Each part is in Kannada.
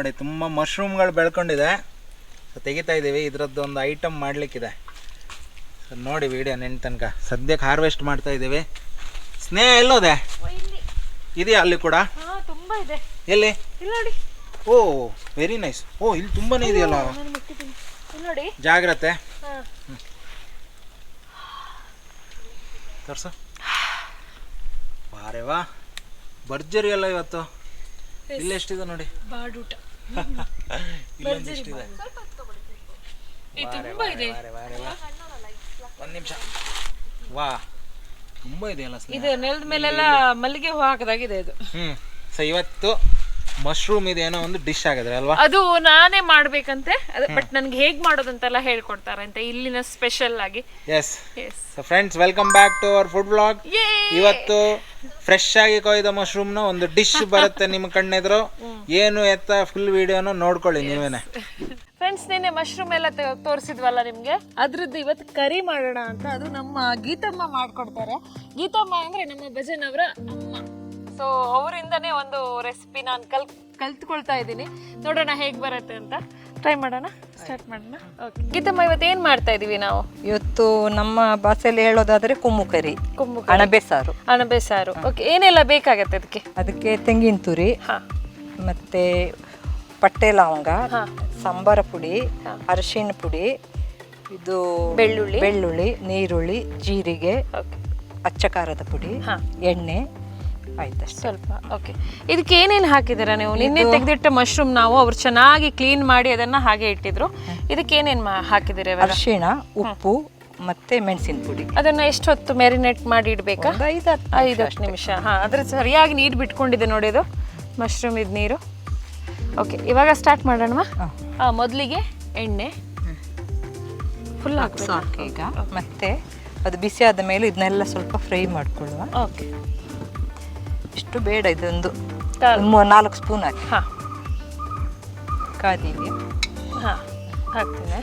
ನೋಡಿ ತುಂಬ ಮಶ್ರೂಮ್ಗಳು ಬೆಳ್ಕೊಂಡಿದೆ. ಸೊ ತೆಗಿತಾ ಇದ್ದೀವಿ. ಇದರದ್ದು ಒಂದು ಐಟಮ್ ಮಾಡಲಿಕ್ಕಿದೆ. ಸೊ ನೋಡಿ ವಿಡಿಯೋ ನೆನ್ ತನಕ. ಸದ್ಯಕ್ಕೆ ಹಾರ್ವೆಸ್ಟ್ ಮಾಡ್ತಾ ಇದ್ದೀವಿ. ಸ್ನೇಹ ಎಲ್ಲೋದೆ? ಇದೆಯಾ ಅಲ್ಲಿ ಕೂಡ? ತುಂಬ ಇದೆ. ಎಲ್ಲಿ? ಇಲ್ಲಿ ನೋಡಿ. ಓ ವೆರಿ ನೈಸ್. ಓ ಇಲ್ಲಿ ತುಂಬಾನೇ ಇದೆಯಲ್ಲ. ನೋಡಿ ಜಾಗ್ರತೆ. ತೋರ್ಸು. ವಾರೆ ವಾ ಭರ್ಜರಿ ಅಲ್ಲ ಇವತ್ತು. ಇಲ್ಲೆಷ್ಟಿದೆ ನೋಡಿ ಬಾಡೂಟ. ಇಲ್ಲೊಂದಿಷ್ಟಿದೆ. ಒಂದು ನಿಮಿಷ. ವಾ ತುಂಬ ಇದೆಯಲ್ಲ. ಇದು ನೆಲದ ಮೇಲೆಲ್ಲ ಮಲ್ಲಿಗೆ ಹೂ ಹಾಕದಾಗಿದೆ ಇದು. ಸೊ ಇವತ್ತು ಮಶ್ರೂಮ್ ಇದೇನೋ ಒಂದು ಡಿಶ್ ಆಗಿದ್ರೆ ಅಲ್ವಾ? ಅದು ನಾನೇ ಮಾಡ್ಬೇಕಂತೆ, ಬಟ್ ನನ್ಗೆ ಹೇಗ್ ಮಾಡೋದಂತೆಲ್ಲ ಹೇಳ್ಕೊಡ್ತಾರಂತೆ ಇಲ್ಲಿನ ಸ್ಪೆಷಲ್ ಆಗಿ. Yes. So friends, welcome back to our food blog. ಇವತ್ತು ಫ್ರೆಶ್ ಆಗಿ ಕೊಯ್ದ ಮಶ್ರೂಮ್ ನ ಒಂದು ಡಿಶ್ ಬರುತ್ತೆ ನಿಮ್ಮ ಕಣ್ಣೆದ್ರು. ಏನು ಎತ್ತ ಫುಲ್ ವಿಡಿಯೋನ ನೋಡ್ಕೊಳ್ಳಿ ನೀವೇನೆ. ಫ್ರೆಂಡ್ಸ್, ನಿನ್ನೆ ಮಶ್ರೂಮ್ ಎಲ್ಲ ತೋರಿಸಿದ್ವಲ್ಲ ನಿಮ್ಗೆ, ಅದ್ರದ್ದು ಇವತ್ತು ಕರಿ ಮಾಡೋಣ ಅಂತ. ಅದು ನಮ್ಮ ಗೀತಮ್ಮ ಮಾಡ್ಕೊಡ್ತಾರೆ. ಗೀತಮ್ಮ ಅಂದ್ರೆ ನಮ್ಮ ಭಜನ್ ಅವರ ಅಮ್ಮ. ಸೊ ಅವರಿಂದನೇ ಒಂದು ರೆಸಿಪಿ ನಾನು ಕಲ್ತ್ಕೊಳ್ತಾ ಇದ್ದೀನಿ. ನೋಡೋಣ ಹೇಗ್ ಬರುತ್ತೆ ಅಂತ. ಟ್ರೈ ಮಾಡೋಣ, ಸ್ಟಾರ್ಟ್ ಮಾಡೋಣ. ಓಕೆ ಗೀತಮ್ಮ, ಇವತ್ತು ಏನ್ ಮಾಡ್ತಾ ಇದೀವಿ ನಾವು? ಇವತ್ತು ನಮ್ಮ ಭಾಷೆಯಲ್ಲಿ ಹೇಳೋದಾದ್ರೆ ಕುಮ್ಮು ಕರಿ, ಅಣಬೆ ಸಾರು. ಅಣಬೆ ಸಾರು. ಓಕೆ, ಏನೆಲ್ಲ ಬೇಕಾಗತ್ತೆ ಅದಕ್ಕೆ? ಅದಕ್ಕೆ ತೆಂಗಿನ ತುರಿ, ಮತ್ತೆ ಪಟ್ಟೆ ಲವಂಗ, ಸಾಂಬಾರ ಪುಡಿ, ಅರಿಶಿಣ ಪುಡಿ, ಇದು ಬೆಳ್ಳುಳ್ಳಿ, ನೀರುಳ್ಳಿ, ಜೀರಿಗೆ, ಅಚ್ಚ ಖಾರದ ಪುಡಿ, ಎಣ್ಣೆ, ಆಯ್ತಷ್ಟೇ ಸ್ವಲ್ಪ. ಓಕೆ, ಇದಕ್ಕೆ ಏನೇನು ಹಾಕಿದ್ದೀರಾ ನೀವು? ನಿನ್ನೆ ತೆಗೆದಿಟ್ಟ ಮಶ್ರೂಮ್ ನಾವು ಅವ್ರು ಚೆನ್ನಾಗಿ ಕ್ಲೀನ್ ಮಾಡಿ ಅದನ್ನ ಹಾಗೆ ಇಟ್ಟಿದ್ರು. ಇದಕ್ಕೆ ಏನೇನು ಹಾಕಿದ್ದೀರಾ? ಅರಿಶಿಣ, ಉಪ್ಪು ಮತ್ತೆ ಮೆಣಸಿನ ಪುಡಿ. ಅದನ್ನ ಎಷ್ಟು ಹೊತ್ತು ಮ್ಯಾರಿನೇಟ್ ಮಾಡಿ ಇಡ್ಬೇಕಾ? 5-10 ನಿಮಿಷ. ಅದ್ರ ಸರಿಯಾಗಿ ನೀರು ಬಿಟ್ಕೊಂಡಿದೆ ನೋಡಿ ಇದು ಮಶ್ರೂಮ್ ಇದು ನೀರು. ಓಕೆ, ಇವಾಗ ಸ್ಟಾರ್ಟ್ ಮಾಡೋಣ. ಮೊದಲಿಗೆ ಎಣ್ಣೆ ಫುಲ್ ಸಾಕು ಈಗ. ಮತ್ತೆ ಅದು ಬಿಸಿ ಆದ ಮೇಲೆ ಇದನ್ನೆಲ್ಲ ಸ್ವಲ್ಪ ಫ್ರೈ ಮಾಡ್ಕೊಳ್ಳುವ. ಓಕೆ, ಇಷ್ಟು ಬೇಡ, ಇದೊಂದು 4 ಸ್ಪೂನ್ ಹಾಕಿ. ಕಾದಿಗೆ ಹಾಕ್ತೀನಿ.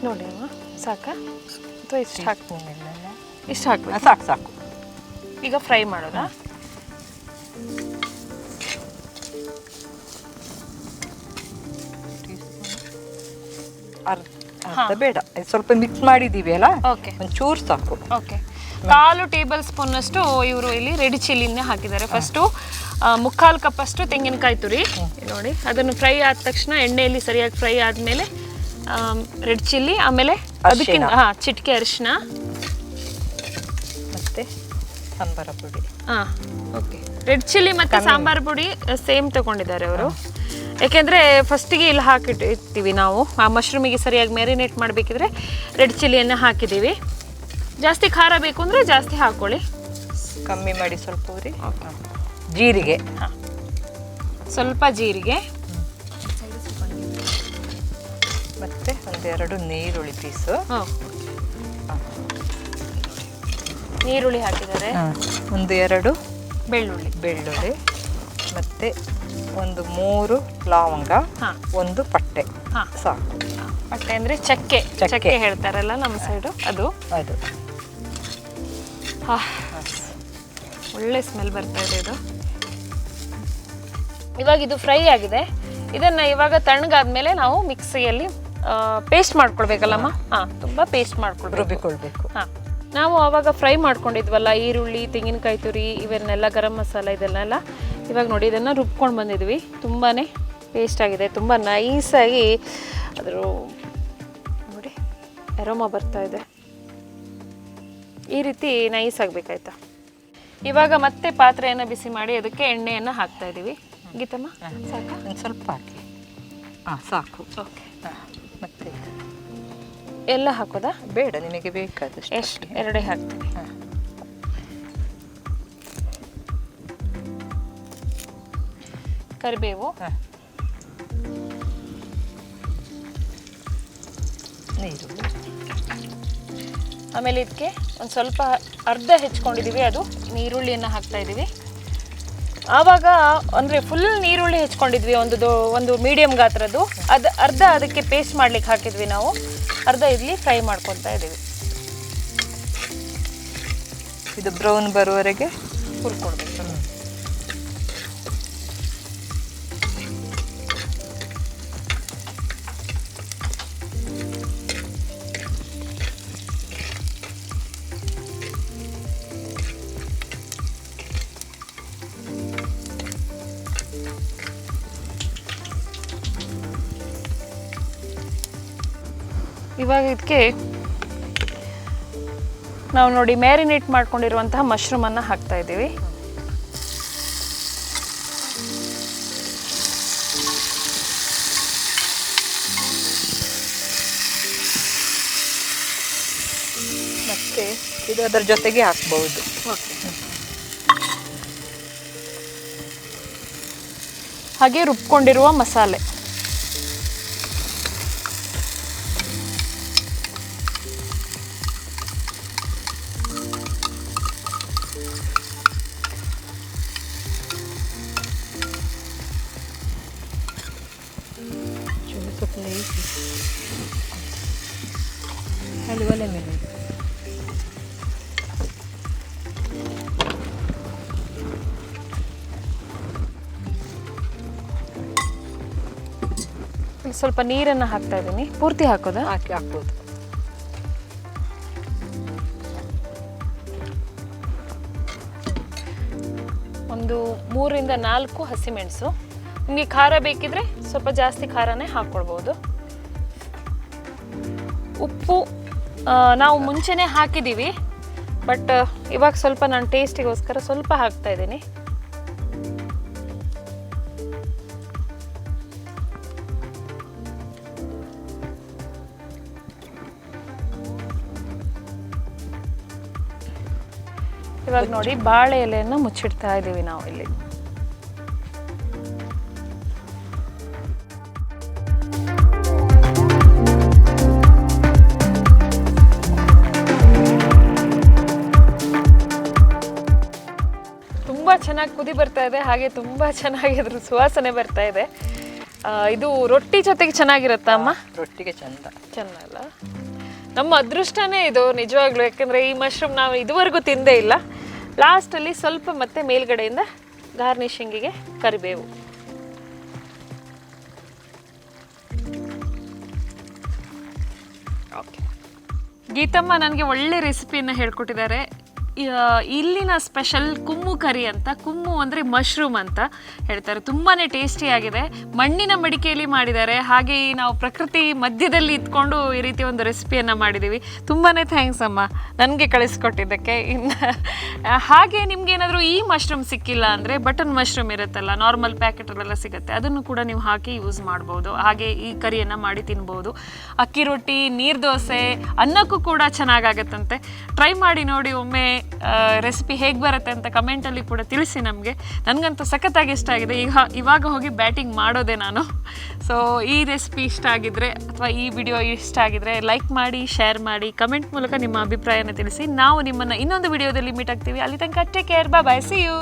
ನೋಡಿ ಅಮ್ಮ, ಸಾಕಾ ಅಥವಾ ಇಷ್ಟು ಹಾಕ್ತೀನಿ? ಇಷ್ಟು ಹಾಕ್ಬೇಕು. ಸಾಕು. ಈಗ ಫ್ರೈ ಮಾಡೋದಾ? ಅರ್ಧ ಬೇಡ, ಸ್ವಲ್ಪ ಮಿಕ್ಸ್ ಮಾಡಿದೀವಿ ಅಲ್ಲ. ಓಕೆ, ಒಂಚೂರು ಸಾಕು. ಓಕೆ, 1/4 ಟೇಬಲ್ ಸ್ಪೂನ್ ಅಷ್ಟು ಇವರು ಇಲ್ಲಿ ರೆಡ್ ಚಿಲ್ಲಿನ ಹಾಕಿದ್ದಾರೆ. ಫಸ್ಟು 3/4 ಕಪ್ ಅಷ್ಟು ತೆಂಗಿನಕಾಯಿ ತುರಿ ನೋಡಿ, ಅದನ್ನು ಫ್ರೈ ಆದ ತಕ್ಷಣ ಎಣ್ಣೆಯಲ್ಲಿ ಸರಿಯಾಗಿ ಫ್ರೈ ಆದಮೇಲೆ ರೆಡ್ ಚಿಲ್ಲಿ, ಆಮೇಲೆ ಅದಕ್ಕೆ ಚಿಟಿಕೆ ಅರಿಶಿನ, ಮತ್ತೆ ಸಾಂಬಾರ ಪುಡಿ. ಓಕೆ, ರೆಡ್ ಚಿಲ್ಲಿ ಮತ್ತೆ ಸಾಂಬಾರ ಪುಡಿ ಸೇಮ್ ತಗೊಂಡಿದ್ದಾರೆ ಅವರು. ಯಾಕೆಂದರೆ ಫಸ್ಟಿಗೆ ಇಲ್ಲಿ ಹಾಕಿಟ್ಟಿರ್ತೀವಿ ನಾವು. ಆ ಮಶ್ರೂಮಿಗೆ ಸರಿಯಾಗಿ ಮ್ಯಾರಿನೇಟ್ ಮಾಡಬೇಕಿದ್ರೆ ರೆಡ್ ಚಿಲ್ಲಿಯನ್ನು ಹಾಕಿದ್ದೀವಿ. ಜಾಸ್ತಿ ಖಾರ ಬೇಕು ಅಂದರೆ ಜಾಸ್ತಿ ಹಾಕ್ಕೊಳ್ಳಿ, ಕಮ್ಮಿ ಮಾಡಿ ಸ್ವಲ್ಪ ಉರಿ. ಜೀರಿಗೆ, ಸ್ವಲ್ಪ ಜೀರಿಗೆ, ಮತ್ತೆ 1-2 ನೀರುಳ್ಳಿ ಪೀಸು. ನೀರುಳ್ಳಿ ಹಾಕಿದ್ದಾರೆ. 1-2 ಬೆಳ್ಳುಳ್ಳಿ, ಮತ್ತೆ 3 ಲವಂಗ, 1 ಪಟ್ಟೆ. ಸಾಕು. ಪಟ್ಟೆ ಅಂದರೆ ಚಕ್ಕೆ ಹೇಳ್ತಾರಲ್ಲ ನಮ್ಮ ಸೈಡು, ಅದು. ಒಳ್ಳೆ ಸ್ಮೆಲ್ ಬರ್ತಾ ಇದೆ ಇದು. ಇವಾಗ ಇದು ಫ್ರೈ ಆಗಿದೆ. ಇದನ್ನ ಇವಾಗ ತಣ್ಣಗಾದ್ಮೇಲೆ ನಾವು ಮಿಕ್ಸಿಯಲ್ಲಿ ಪೇಸ್ಟ್ ಮಾಡ್ಕೊಳ್ಬೇಕಲ್ಲಮ್ಮ? ತುಂಬಾ ಪೇಸ್ಟ್ ರುಬ್ಬಿಕೊಳ್ಬೇಕು. ನಾವು ಆವಾಗ ಫ್ರೈ ಮಾಡ್ಕೊಂಡಿದ್ವಲ್ಲ, ಈರುಳ್ಳಿ, ತೆಂಗಿನಕಾಯಿ ತುರಿ, ಇವನ್ನೆಲ್ಲ ಗರಂ ಮಸಾಲ ಇದನ್ನೆಲ್ಲ ಇವಾಗ ನೋಡಿ ಇದನ್ನು ರುಬ್ಕೊಂಡು ಬಂದಿದ್ವಿ. ತುಂಬಾ ಪೇಸ್ಟ್ ಆಗಿದೆ, ತುಂಬ ನೈಸಾಗಿ ಅದ್ರ ನೋಡಿ ಅರೋಮಾ ಬರ್ತಾ ಇದೆ. ಈ ರೀತಿ ನೈಸ್ ಆಗಬೇಕಾಯ್ತಾ? ಇವಾಗ ಮತ್ತೆ ಪಾತ್ರೆಯನ್ನು ಬಿಸಿ ಮಾಡಿ ಅದಕ್ಕೆ ಎಣ್ಣೆಯನ್ನು ಹಾಕ್ತಾ ಇದ್ದೀವಿ. ಗೀತಮ್ಮ, ಸಾಕಾ? ಸ್ವಲ್ಪ ಹಾಕಿ. ಸಾಕು. ಓಕೆ, ಮತ್ತೆ ಎಲ್ಲ ಹಾಕೋದಾ? ಬೇಡ, ನಿಮಗೆ ಬೇಕಾದಷ್ಟು. ಎಷ್ಟು? 2 ಹಾಕ್ತೀನಿ. ಕರಿಬೇವು, ನೀರುಳ್ಳಿ, ಆಮೇಲೆ ಇದಕ್ಕೆ ಒಂದು ಸ್ವಲ್ಪ ಅರ್ಧ ಹೆಚ್ಕೊಂಡಿದ್ದೀವಿ, ಅದು ನೀರುಳ್ಳಿಯನ್ನು ಹಾಕ್ತಾ ಇದ್ದೀವಿ. ಆವಾಗ ಅಂದರೆ ಫುಲ್ ನೀರುಳ್ಳಿ ಹೆಚ್ಕೊಂಡಿದ್ವಿ, ಒಂದು ಮೀಡಿಯಮ್ ಗಾತ್ರದ್ದು. ಅರ್ಧ ಅದಕ್ಕೆ ಪೇಸ್ಟ್ ಮಾಡ್ಲಿಕ್ಕೆ ಹಾಕಿದ್ವಿ ನಾವು, ಅರ್ಧ ಇಲ್ಲಿ ಫ್ರೈ ಮಾಡ್ಕೊತಾ ಇದ್ದೀವಿ. ಇದು ಬ್ರೌನ್ ಬರುವವರೆಗೆ ಹುರ್ಕೊಡ್ಬೇಕು. ಇವಾಗ ಇದಕ್ಕೆ ನಾವು ನೋಡಿ ಮ್ಯಾರಿನೇಟ್ ಮಾಡ್ಕೊಂಡಿರುವಂತಹ ಮಶ್ರೂಮನ್ನು ಹಾಕ್ತಾ ಇದ್ದೀವಿ. ಮತ್ತೆ ಇದು ಅದರ ಜೊತೆಗೆ ಹಾಕ್ಬಹುದು. ಹಾಗೆ ರುಬ್ಕೊಂಡಿರುವ ಮಸಾಲೆ, ಅಲ್ಲಿ ಒಲೆ ಮೇಲೆ ಸ್ವಲ್ಪ ನೀರನ್ನು ಹಾಕ್ತಾ ಇದ್ದೀನಿ. ಪೂರ್ತಿ ಹಾಕೋದಾ? ಹಾಕ್ಬೋದು. ಒಂದು 3ರಿಂದ 4 ಹಸಿಮೆಣಸು. ನಿಮಗೆ ಖಾರ ಬೇಕಿದ್ರೆ ಸ್ವಲ್ಪ ಜಾಸ್ತಿ ಖಾರನೇ ಹಾಕ್ಕೊಳ್ಬೋದು. ಉಪ್ಪು ನಾವು ಮುಂಚೆನೇ ಹಾಕಿದ್ದೀವಿ, ಬಟ್ ಇವಾಗ ಸ್ವಲ್ಪ ನಾನು ಟೇಸ್ಟಿಗೋಸ್ಕರ ಸ್ವಲ್ಪ ಹಾಕ್ತಾ ಇದ್ದೀನಿ. ಇವಾಗ ನೋಡಿ ಬಾಳೆ ಎಲೆಯನ್ನು ಮುಚ್ಚಿಡ್ತಾ ಇದ್ದೀವಿ ನಾವು ಇಲ್ಲಿ. ತುಂಬ ಚೆನ್ನಾಗಿ ಕುದಿ ಬರ್ತಾ ಇದೆ, ಹಾಗೆ ತುಂಬ ಚೆನ್ನಾಗಿ ಅದ್ರ ಸುವಾಸನೆ ಬರ್ತಾ ಇದೆ. ಇದು ರೊಟ್ಟಿ ಜೊತೆಗೆ ಚೆನ್ನಾಗಿರುತ್ತಾ ಅಮ್ಮ? ರೊಟ್ಟಿಗೆ ಚೆನ್ನಲ್ಲ. ನಮ್ಮ ಅದೃಷ್ಟನೇ ಇದು ನಿಜವಾಗ್ಲೂ, ಯಾಕಂದರೆ ಈ ಮಶ್ರೂಮ್ ನಾವು ಇದುವರೆಗೂ ತಿಂದೇ ಇಲ್ಲ. ಲಾಸ್ಟಲ್ಲಿ ಸ್ವಲ್ಪ ಮತ್ತೆ ಮೇಲ್ಗಡೆಯಿಂದ ಗಾರ್ನಿಷಿಂಗಿಗೆ ಕರಿಬೇವು. ಓಕೆ, ಗೀತಮ್ಮ ನನಗೆ ಒಳ್ಳೆ ರೆಸಿಪಿಯನ್ನು ಹೇಳ್ಕೊಟ್ಟಿದ್ದಾರೆ. ಇಲ್ಲಿನ ಸ್ಪೆಷಲ್ ಕುಮ್ಮು ಕರಿ ಅಂತ. ಕುಮ್ಮು ಅಂದರೆ ಮಶ್ರೂಮ್ ಅಂತ ಹೇಳ್ತಾರೆ. ತುಂಬಾ ಟೇಸ್ಟಿಯಾಗಿದೆ. ಮಣ್ಣಿನ ಮಡಿಕೆಯಲ್ಲಿ ಮಾಡಿದ್ದಾರೆ. ಹಾಗೆ ನಾವು ಪ್ರಕೃತಿ ಮಧ್ಯದಲ್ಲಿ ಇದ್ಕೊಂಡು ಈ ರೀತಿ ಒಂದು ರೆಸಿಪಿಯನ್ನು ಮಾಡಿದ್ದೀವಿ. ತುಂಬಾ ಥ್ಯಾಂಕ್ಸ್ ಅಮ್ಮ ನನಗೆ ಕಳಿಸ್ಕೊಟ್ಟಿದ್ದಕ್ಕೆ. ಇನ್ನು ಹಾಗೆ ನಿಮ್ಗೇನಾದರೂ ಈ ಮಶ್ರೂಮ್ ಸಿಕ್ಕಿಲ್ಲ ಅಂದರೆ ಬಟನ್ ಮಶ್ರೂಮ್ ಇರುತ್ತಲ್ಲ, ನಾರ್ಮಲ್ ಪ್ಯಾಕೆಟಲ್ಲೆಲ್ಲ ಸಿಗುತ್ತೆ, ಅದನ್ನು ಕೂಡ ನೀವು ಹಾಕಿ ಯೂಸ್ ಮಾಡ್ಬೋದು. ಹಾಗೆ ಈ ಕರಿಯನ್ನು ಮಾಡಿ ತಿನ್ಬೋದು. ಅಕ್ಕಿ ರೊಟ್ಟಿ, ನೀರು ದೋಸೆ, ಅನ್ನಕ್ಕೂ ಕೂಡ ಚೆನ್ನಾಗಾಗತ್ತಂತೆ. ಟ್ರೈ ಮಾಡಿ ನೋಡಿ ಒಮ್ಮೆ. ರೆಸಿಪಿ ಹೇಗೆ ಬರುತ್ತೆ ಅಂತ ಕಮೆಂಟಲ್ಲಿ ಕೂಡ ತಿಳಿಸಿ ನಮಗೆ. ನನಗಂತೂ ಸಖತ್ತಾಗಿ ಇಷ್ಟ ಆಗಿದೆ. ಇವಾಗ ಹೋಗಿ ಬ್ಯಾಟಿಂಗ್ ಮಾಡೋದೆ ನಾನು. ಸೊ ಈ ರೆಸಿಪಿ ಇಷ್ಟ ಆಗಿದ್ರೆ ಅಥವಾ ಈ ವಿಡಿಯೋ ಇಷ್ಟ ಆಗಿದ್ರೆ ಲೈಕ್ ಮಾಡಿ, ಶೇರ್ ಮಾಡಿ, ಕಮೆಂಟ್ ಮೂಲಕ ನಿಮ್ಮ ಅಭಿಪ್ರಾಯನ ತಿಳಿಸಿ. ನಾವು ನಿಮ್ಮನ್ನು ಇನ್ನೊಂದು ವಿಡಿಯೋದಲ್ಲಿ ಮೀಟ್ ಆಗ್ತೀವಿ. ಅಲ್ಲಿ ತನಕ take care, bye, see you.